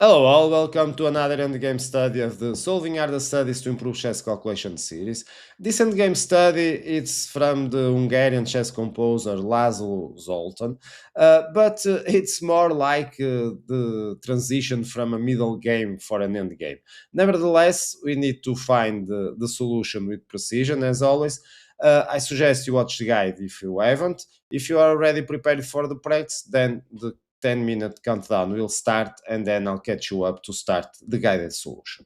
Hello all, welcome to another endgame study of the Solving Harder Studies to Improve Chess Calculation series. This endgame study is from the Hungarian chess composer Laszlo Zoltan, but it's more like the transition from a middle game for an endgame. Nevertheless, we need to find the solution with precision as always. I suggest you watch the guide if you haven't. If you are already prepared for the practice, then the 10-minute countdown will start and then I'll catch you up to start the guided solution.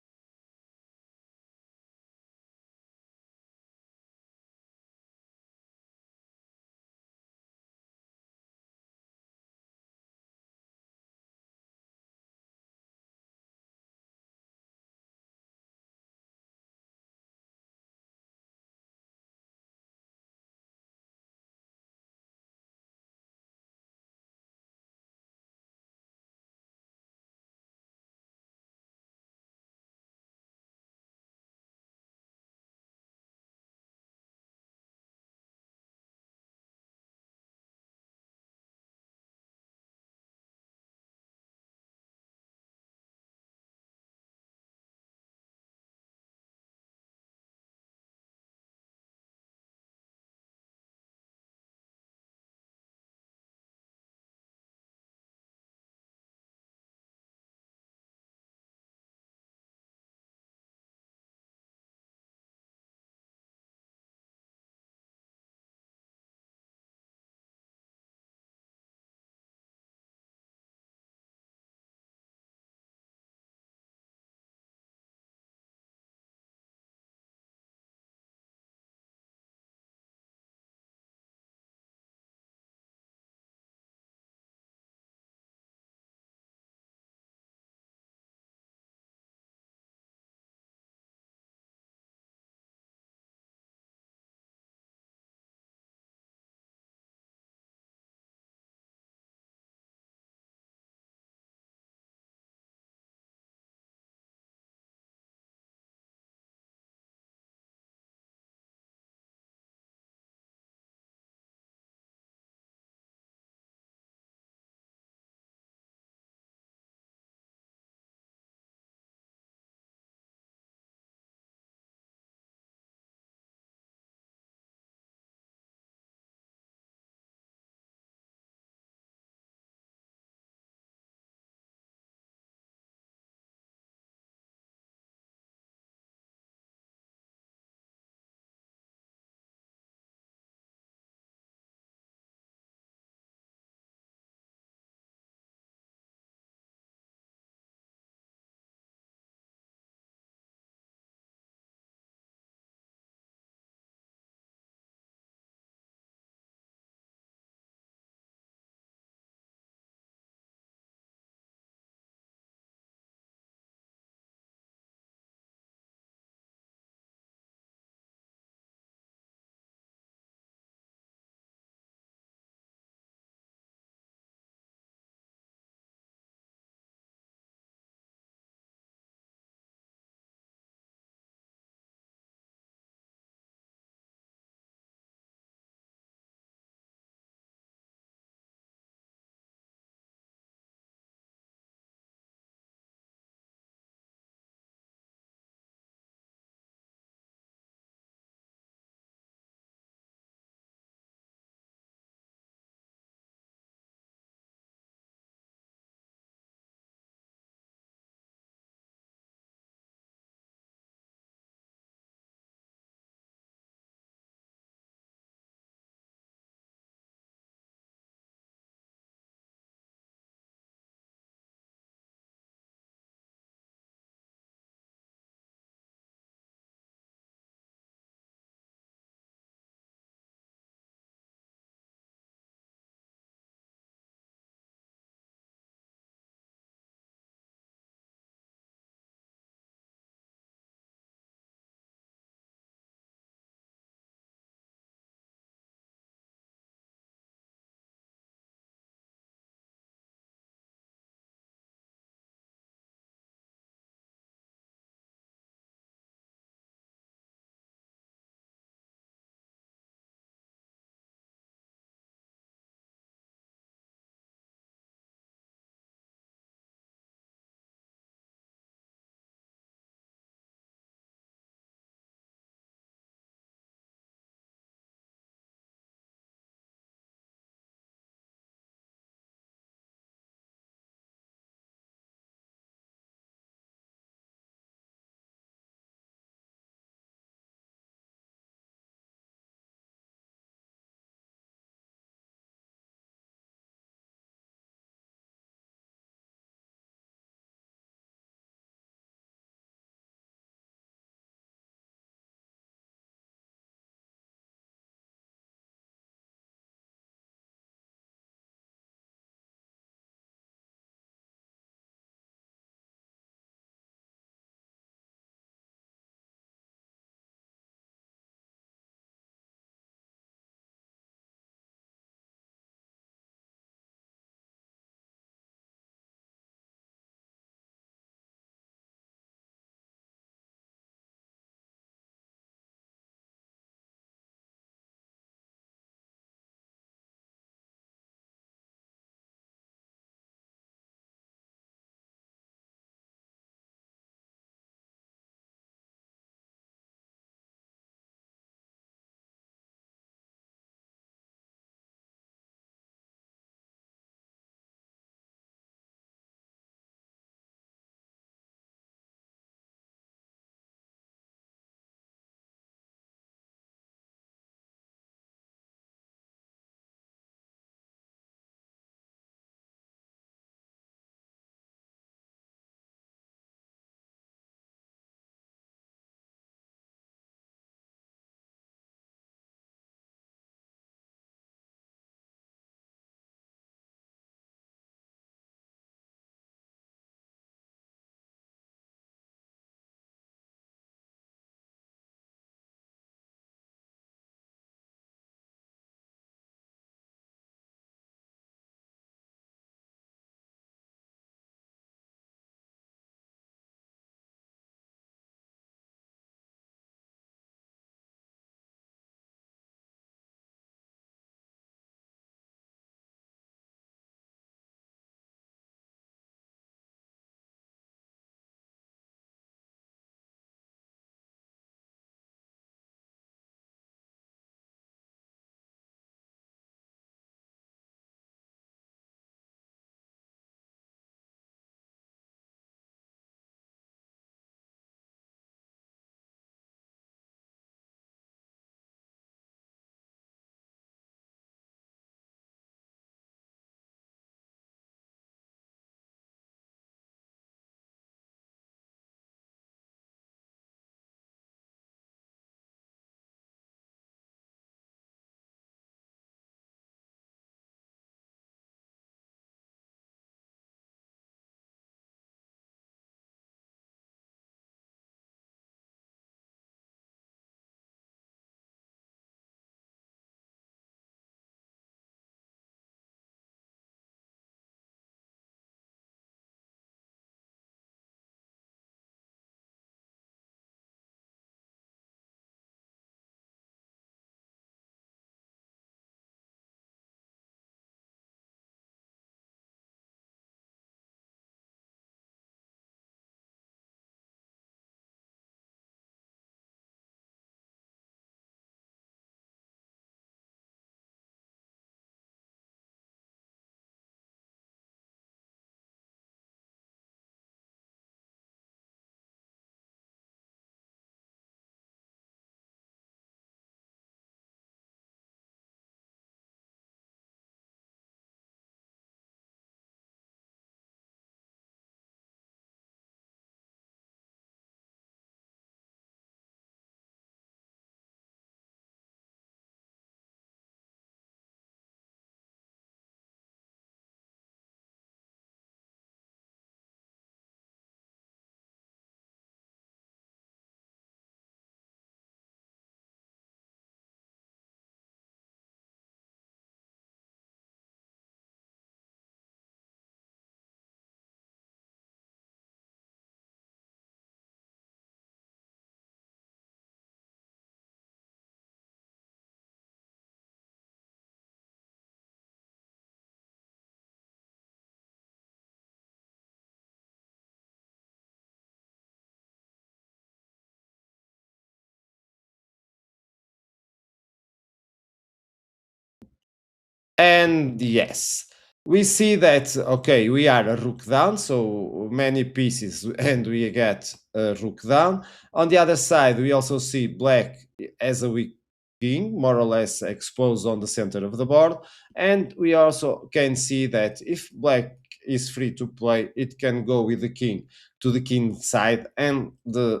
And yes, we see that, okay, we are a rook down, so many pieces, and we get a rook down. On the other side, we also see black as a weak king, more or less exposed on the center of the board. And we also can see that if black is free to play, it can go with the king to the king side, and the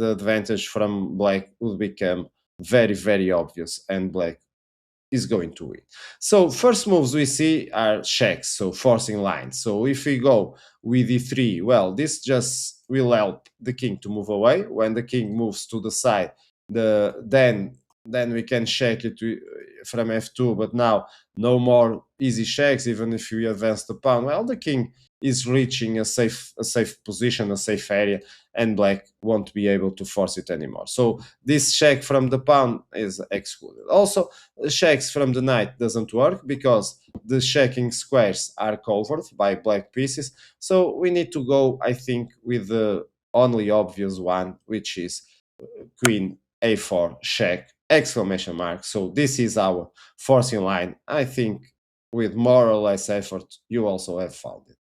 advantage from black would become very, very obvious, and black is going to win. So first moves we see are checks, so forcing lines. So if we go with e3, well, this just will help the king to move away. When the king moves to the side, then we can check it from f2. But now no more easy checks. Even if we advance the pawn, well, the king is reaching a safe position, a safe area, and black won't be able to force it anymore. So this check from the pawn is excluded. Also, checks from the knight doesn't work because the checking squares are covered by black pieces. So we need to go, I think, with the only obvious one, which is queen a4 check exclamation mark. So this is our forcing line. I think with more or less effort, you also have found it.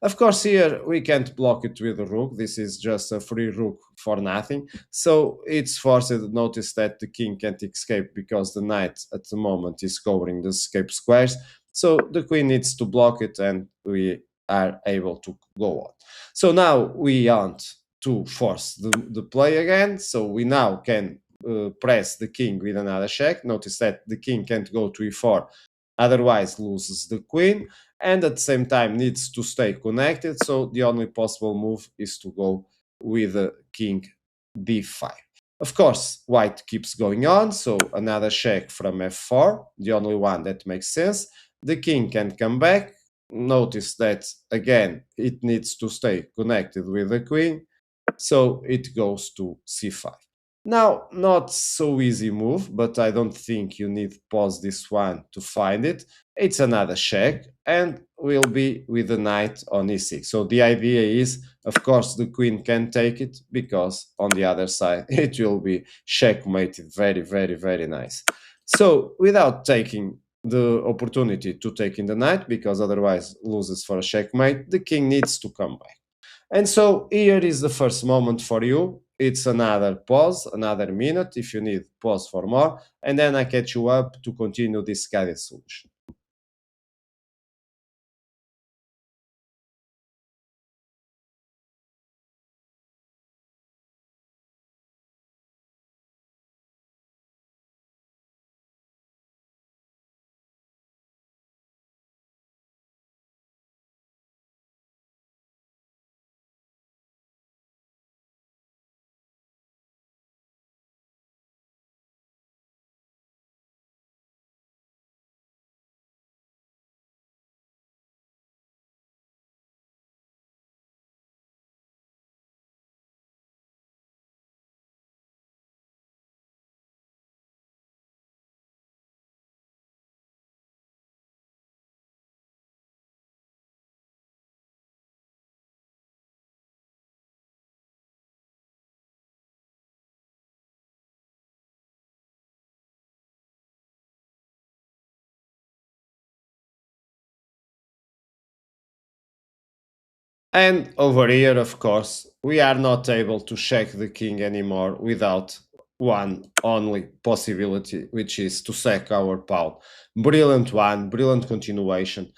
Of course, here we can't block it with the rook. This is just a free rook for nothing. So it's forced to notice that the king can't escape because the knight at the moment is covering the escape squares. So the queen needs to block it, and we are able to go on. So now we want to force the play again. So we now can press the king with another check. Notice that the king can't go to e4, otherwise loses the queen, and at the same time needs to stay connected. So the only possible move is to go with king d5. Of course, white keeps going on, so another check from f4, the only one that makes sense. The king can come back. Notice that again it needs to stay connected with the queen, so it goes to c5. Now, not so easy move, but I don't think you need pause this one to find it. It's another check, and will be with the knight on e6. So the idea is, of course, the queen can take it, because on the other side it will be checkmated. Very, very, very nice. So without taking the opportunity to take in the knight, because otherwise loses for a checkmate, the king needs to come back. And so here is the first moment for you. It's another pause, another minute. If you need, pause for more. And then I catch you up to continue this guided solution. And over here, of course, we are not able to check the king anymore without one only possibility, which is to sack our pawn. Brilliant one, brilliant continuation.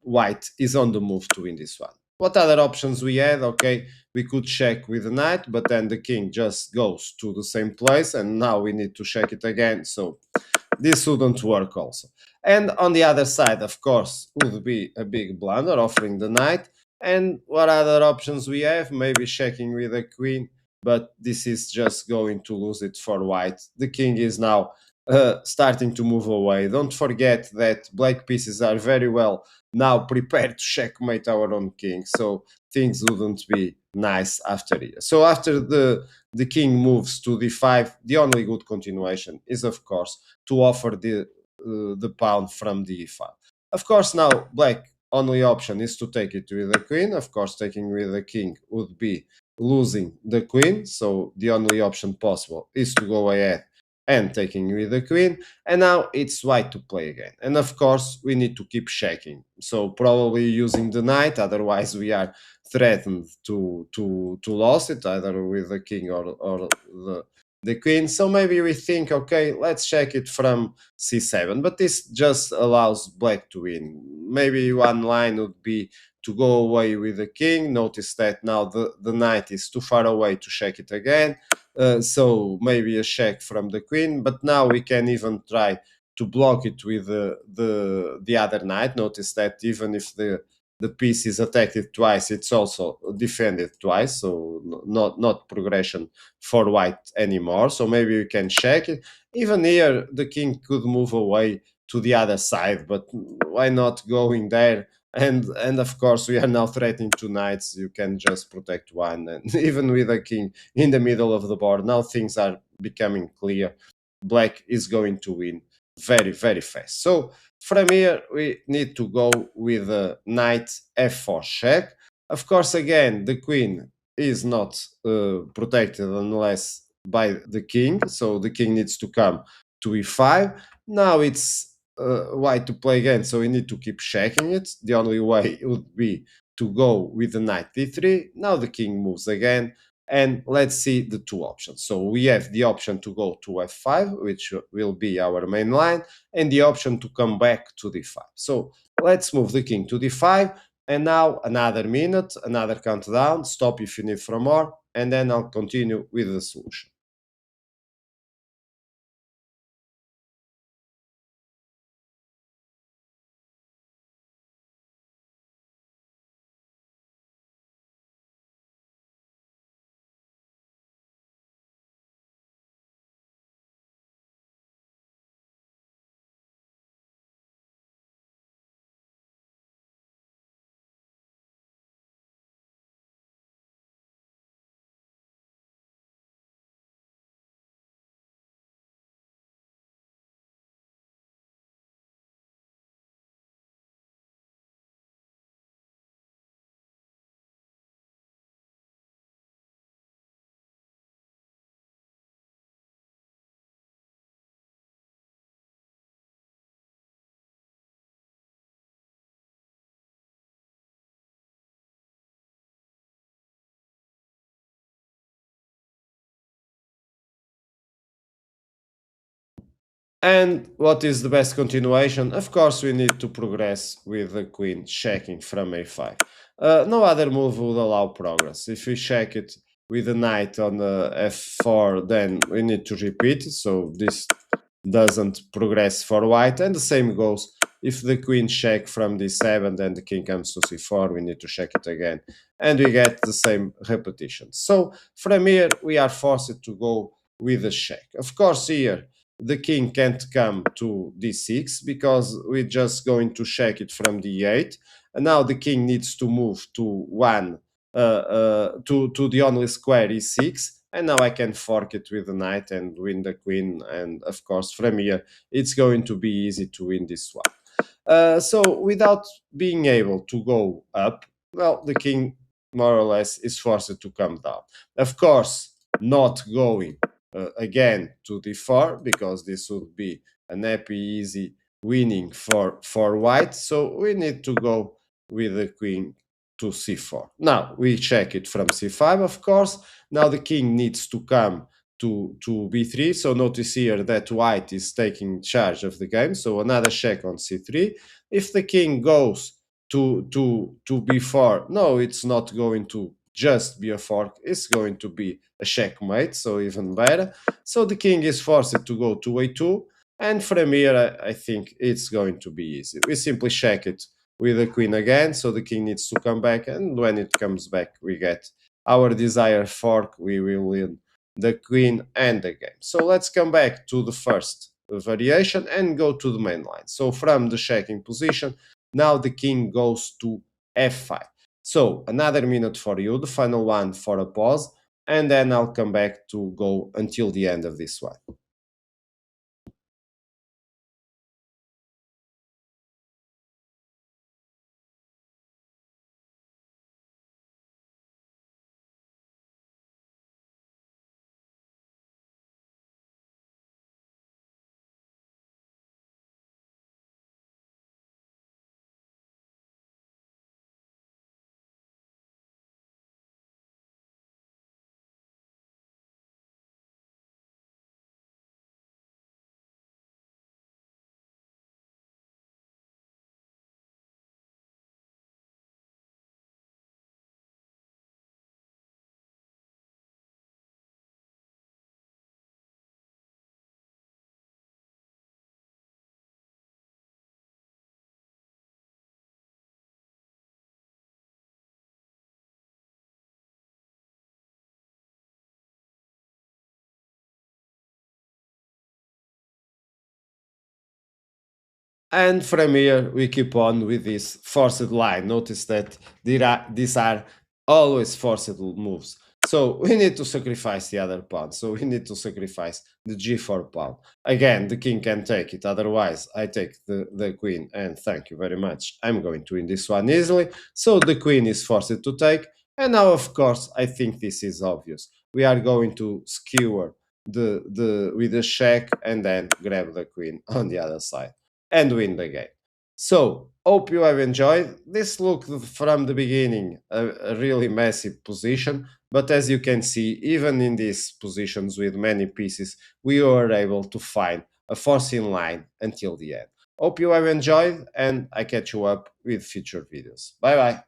White is on the move to win this one. What other options we had? Okay, we could check with the knight, but then the king just goes to the same place, and now we need to check it again. So this wouldn't work also. And on the other side, of course, would be a big blunder offering the knight. And what other options we have? Maybe checking with a queen, but this is just going to lose it for white. The king is now starting to move away. Don't forget that black pieces are very well now prepared to checkmate our own king. So things wouldn't be nice after it. So after the king moves to d5, the only good continuation is, of course, to offer the pawn from the e5. Of course, now black only option is to take it with the queen. Of course, taking with the king would be losing the queen. So the only option possible is to go ahead and taking with the queen, and now it's white to play again. And of course, we need to keep checking. So probably using the knight, otherwise we are threatened to lose it either with the king or the queen. So maybe we think, okay, let's check it from c7, but this just allows black to win. Maybe one line would be to go away with the king. Notice that now the knight is too far away to check it again. So maybe a check from the queen, but now we can even try to block it with the other knight. Notice that even if the piece is attacked twice, it's also defended twice, so not progression for white anymore. So maybe we can check it. Even here, the king could move away to the other side, but why not going there? And of course, we are now threatening two knights. You can just protect one, and even with a king in the middle of the board, now things are becoming clear. Black is going to win very, very fast. So from here, we need to go with a knight f4 check. Of course, again, the queen is not protected unless by the king, so the king needs to come to e5. Now it's white to play again, so we need to keep checking it. The only way would be to go with the knight d3. Now the king moves again, and let's see the two options. So we have the option to go to f5, which will be our main line, and the option to come back to d5. So let's move the king to d5, and now another minute, another countdown. Stop if you need for more, and then I'll continue with the solution. And what is the best continuation? Of course, we need to progress with the queen checking from a5. No other move would allow progress. If we check it with the knight on f4, then we need to repeat it, so this doesn't progress for white. And the same goes if the queen check from d7, then the king comes to c4, we need to check it again. And we get the same repetition. So from here, we are forced to go with a check. Of course, here, the king can't come to d6 because we're just going to check it from d8. And now the king needs to move to one to the only square e6, and now I can fork it with the knight and win the queen. And of course, from here, it's going to be easy to win this one. So without being able to go up, well, the king more or less is forced to come down. Of course, not going again to d4 because this would be an happy, easy winning for white. So we need to go with the queen to c4. Now we check it from c5, of course. Now the king needs to come to b3. So notice here that white is taking charge of the game. So another check on c3. If the king goes to b4, no, it's not going to just be a fork. It's going to be a checkmate, so even better. So the king is forced to go to a2. And from here, I think it's going to be easy. We simply check it with the queen again, so the king needs to come back, and when it comes back, we get our desired fork. We will win the queen and the game. So let's come back to the first variation and go to the main line. So from the checking position, now the king goes to f5. So another minute for you, the final one for a pause, and then I'll come back to go until the end of this one. And from here, we keep on with this forced line. Notice that these are always forced moves. So we need to sacrifice the other pawn. So we need to sacrifice the g4 pawn. Again, the king can take it. Otherwise, I take the queen. And thank you very much. I'm going to win this one easily. So the queen is forced to take. And now, of course, I think this is obvious. We are going to skewer with the check and then grab the queen on the other side and win the game. So, hope you have enjoyed. This looked from the beginning a really messy position, but as you can see, even in these positions with many pieces, we were able to find a forcing line until the end. Hope you have enjoyed, and I catch you up with future videos. Bye bye.